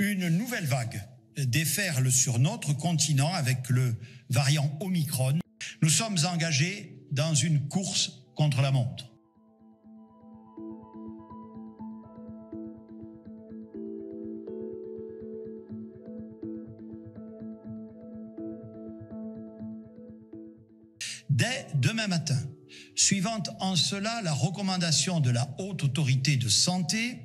Une nouvelle vague déferle sur notre continent avec le variant Omicron. Nous sommes engagés dans une course contre la montre. Dès demain matin, suivant en cela la recommandation de la Haute Autorité de Santé,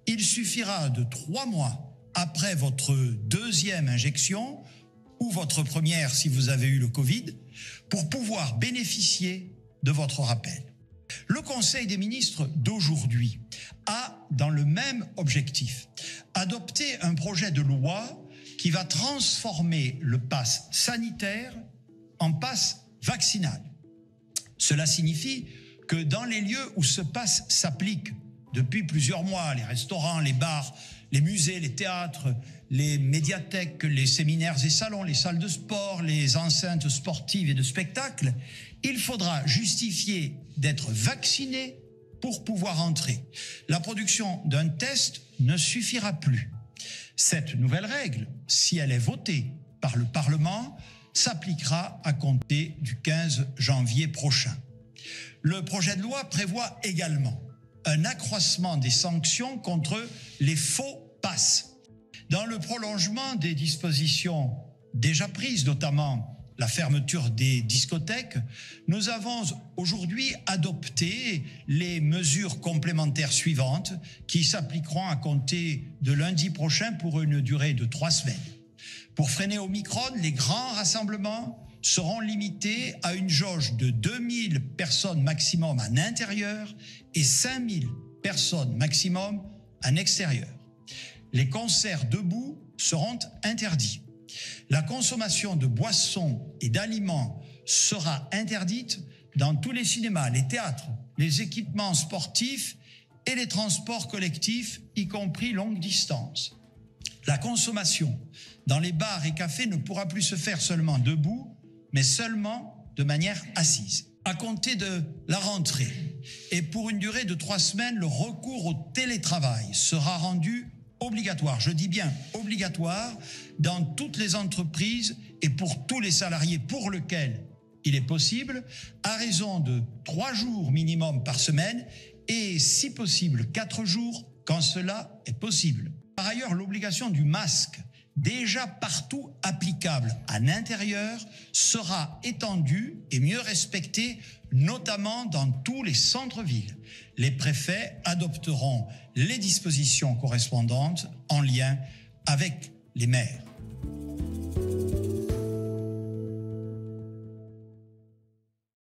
il suffira de 3 mois après votre deuxième injection ou votre première si vous avez eu le Covid pour pouvoir bénéficier de votre rappel. Le Conseil des ministres d'aujourd'hui a, dans le même objectif, adopté un projet de loi qui va transformer le pass sanitaire en pass vaccinal. Cela signifie que dans les lieux où ce pass s'applique depuis plusieurs mois, les restaurants, les bars, les musées, les théâtres, les médiathèques, les séminaires et salons, les salles de sport, les enceintes sportives et de spectacles, il faudra justifier d'être vacciné pour pouvoir entrer. La production d'un test ne suffira plus. Cette nouvelle règle, si elle est votée par le Parlement, s'appliquera à compter du 15 janvier prochain. Le projet de loi prévoit également un accroissement des sanctions contre les faux passes. Dans le prolongement des dispositions déjà prises, notamment la fermeture des discothèques, nous avons aujourd'hui adopté les mesures complémentaires suivantes qui s'appliqueront à compter de lundi prochain pour une durée de 3 semaines. Pour freiner Omicron, les grands rassemblements seront limités à une jauge de 2000 personnes maximum en intérieur et 5000 personnes maximum en extérieur. Les concerts debout seront interdits. La consommation de boissons et d'aliments sera interdite dans tous les cinémas, les théâtres, les équipements sportifs et les transports collectifs, y compris longue distance. La consommation dans les bars et cafés ne pourra plus se faire seulement debout, mais seulement de manière assise. À compter de la rentrée et pour une durée de 3 semaines, le recours au télétravail sera rendu obligatoire, je dis bien obligatoire, dans toutes les entreprises et pour tous les salariés pour lesquels il est possible, à raison de 3 jours minimum par semaine et, si possible, 4 jours quand cela est possible. Par ailleurs, l'obligation du masque, déjà partout applicable à l'intérieur, sera étendue et mieux respectée, notamment dans tous les centres-villes. Les préfets adopteront les dispositions correspondantes en lien avec les maires.